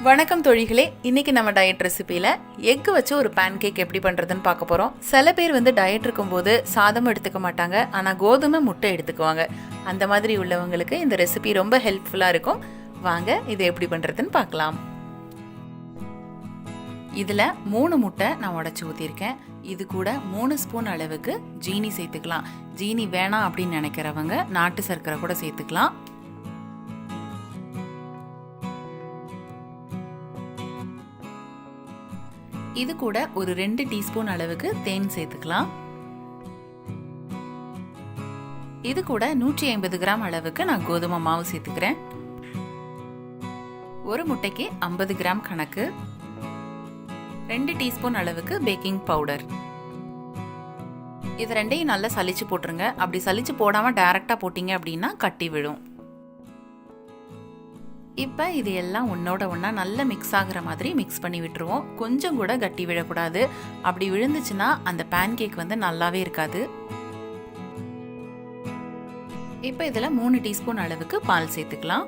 வணக்கம் தோழிகளே, இன்னைக்கு நம்ம டயட் ரெசிபியில் எக் வச்சு ஒரு பேன் கேக் எப்படி பண்ணுறதுன்னு பார்க்க போகிறோம். சில பேர் டயட் இருக்கும்போது சாதம் எடுத்துக்க மாட்டாங்க, ஆனால் கோதுமை முட்டை எடுத்துக்குவாங்க. அந்த மாதிரி உள்ளவங்களுக்கு இந்த ரெசிபி ரொம்ப ஹெல்ப்ஃபுல்லாக இருக்கும். வாங்க இதை எப்படி பண்ணுறதுன்னு பார்க்கலாம். இதில் 3 முட்டை நான் உடச்சி ஊற்றிருக்கேன். இது கூட 3 ஸ்பூன் அளவுக்கு ஜீனி சேர்த்துக்கலாம். ஜீனி வேணாம் அப்படின்னு நினைக்கிறவங்க நாட்டு சர்க்கரை கூட சேர்த்துக்கலாம். இது கூட ஒரு 2 டீஸ்பூன் அளவுக்கு தேன் சேர்த்துக்கலாம். இது கூட 150 கிராம் அளவுக்கு நான் கோதுமை மாவு சேர்த்துக்கிறேன். ஒரு முட்டைக்கு 50 கிராம் கணக்கு. 2 டீஸ்பூன் அளவுக்கு பேக்கிங் பவுடர். இது ரெண்டையும் நல்லா சலிச்சு போட்டுருங்க. அப்படி சலிச்சு போடாம டைரக்டா போட்டீங்க அப்படின்னா கட்டி விழும். இப்போ இது எல்லாம் ஒன்னோட ஒன்றா நல்லா மிக்ஸ் ஆகிற மாதிரி மிக்ஸ் பண்ணி விட்டுருவோம். கொஞ்சம் கூட கட்டி விழக்கூடாது. அப்படி விழுந்துச்சுன்னா அந்த பேன் கேக் நல்லாவே இருக்காது. இப்போ இதில் 3 டீஸ்பூன் அளவுக்கு பால் சேர்த்துக்கலாம்.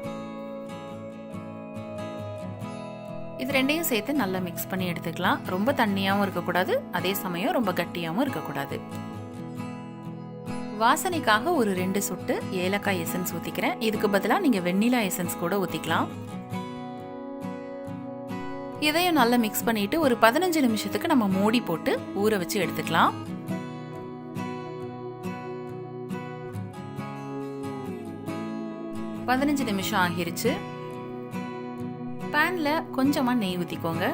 இது ரெண்டையும் சேர்த்து நல்லா மிக்ஸ் பண்ணி எடுத்துக்கலாம். ரொம்ப தண்ணியாகவும் இருக்கக்கூடாது, அதே சமயம் ரொம்ப கட்டியாகவும் இருக்கக்கூடாது. வாசனைக்காக ஒரு 2 சொட்டு ஏலக்காய் எசன்ஸ் ஊற்றிக்கிறேன். இதுக்கு பதிலாக நீங்கள் வெண்ணிலா எசன்ஸ் கூட ஊற்றிக்கலாம். இதையும் நல்லா மிக்ஸ் பண்ணிட்டு ஒரு 15 நிமிஷத்துக்கு நம்ம மூடி போட்டு ஊற வச்சு எடுத்துக்கலாம். பதினஞ்சு நிமிஷம் ஆகிருச்சு. பேன்ல கொஞ்சமா நெய் ஊற்றிக்கோங்க.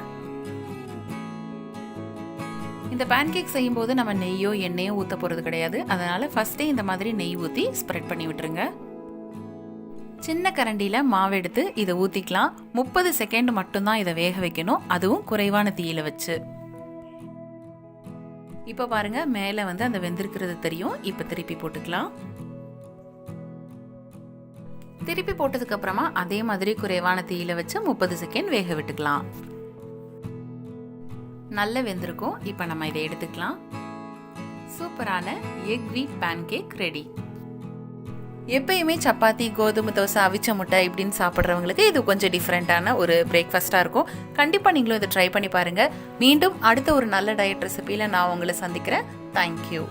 இந்த பேன் கேக் செய்யும் போது நம்ம நெய்யோ எண்ணெயோ ஊற்ற போகிறது கிடையாது. அதனால ஃபர்ஸ்டே இந்த மாதிரி நெய் ஊற்றி ஸ்ப்ரெட் பண்ணி விட்டுருங்க. சின்ன கரண்டியில் மாவு எடுத்து இதை ஊற்றிக்கலாம். 30 செகண்ட் மட்டும்தான் இதை வேக வைக்கணும், அதுவும் குறைவான தீயில வச்சு. இப்போ பாருங்க, மேலே அந்த வெந்திருக்கிறது தெரியும். இப்போ திருப்பி போட்டுக்கலாம். திருப்பி போட்டதுக்கு அப்புறமா அதே மாதிரி குறைவான தீயில வச்சு 30 செகண்ட் வேக விட்டுக்கலாம். நல்ல வெந்திருக்கும். இப்போ நம்ம இதை எடுத்துக்கலாம். சூப்பரான எக் வீட் பேன் கேக் ரெடி. எப்பயுமே சப்பாத்தி, கோதுமை தோசை, அவிச்ச முட்டை இப்படின்னு சாப்பிட்றவங்களுக்கு இது கொஞ்சம் டிஃப்ரெண்டான ஒரு பிரேக்ஃபாஸ்டாக இருக்கும். கண்டிப்பாக நீங்களும் இதை ட்ரை பண்ணி பாருங்க. மீண்டும் அடுத்த ஒரு நல்ல டயட் ரெசிபியில் நான் உங்களை சந்திக்கிறேன். தேங்க்யூ.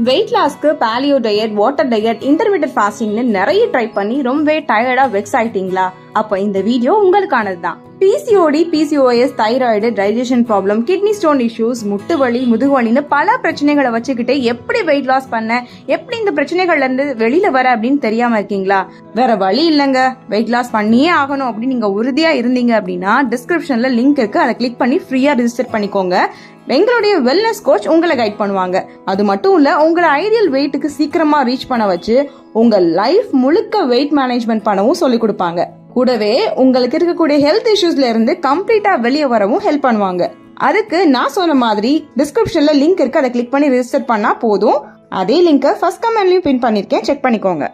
வெயிட் லாஸ்க்கு paleo diet, water diet, intermediate ஃபாஸ்டிங்னு நிறைய ட்ரை பண்ணி ரொம்பவே டயர்டா வெக்ஸ் ஆயிட்டீங்களா? அப்ப இந்த வீடியோ உங்களுக்கானது தான். PCOD, PCOS, thyroid, digestion problem, kidney stone issues, முட்டு வலி, முதுகுவலின்னு பல பிரச்சனைகளை வச்சுக்கிட்டு எப்படி வெயிட் லாஸ் பண்ண, எப்படி இந்த பிரச்சனைகள்ல இருந்து வெளியில வர அப்படின்னு தெரியாம இருக்கீங்களா? வேற வழி இல்லைங்க, வெயிட் லாஸ் பண்ணியே ஆகணும் அப்படின்னு நீங்க உறுதியா இருந்தீங்க அப்படின்னா டிஸ்கிரிப்ஷன்ல லிங்க் இருக்கு, அதை கிளிக் பண்ணி ஃப்ரீயா ரிஜிஸ்டர் பண்ணிக்கோங்க. எங்களுடைய வெல்னஸ் கோச் உங்களை கைட் பண்ணுவாங்க. அது மட்டும் இல்ல, உங்களை ஐடியல் வெயிட்டுக்கு சீக்கிரமா ரீச் பண்ண வச்சு உங்க லைஃப் முழுக்க வெயிட் மேனேஜ்மெண்ட் பண்ணவும் சொல்லி கொடுப்பாங்க. கூடவே உங்களுக்கு இருக்கக்கூடிய ஹெல்த் இஷ்யூஸ்ல இருந்து கம்ப்ளீட்டா வெளியே வரவும் ஹெல்ப் பண்ணுவாங்க. அதுக்கு நான் சொன்ன மாதிரி டிஸ்கிரிப்ஷன்ல லிங்க் இருக்கு, அதை கிளிக் பண்ணி ரிஜிஸ்டர் பண்ணா போதும். அதே லிங்கை ஃபர்ஸ்ட் கமெண்ட்லயும் பின் பண்ணிருக்கேன், செக் பண்ணிக்கோங்க.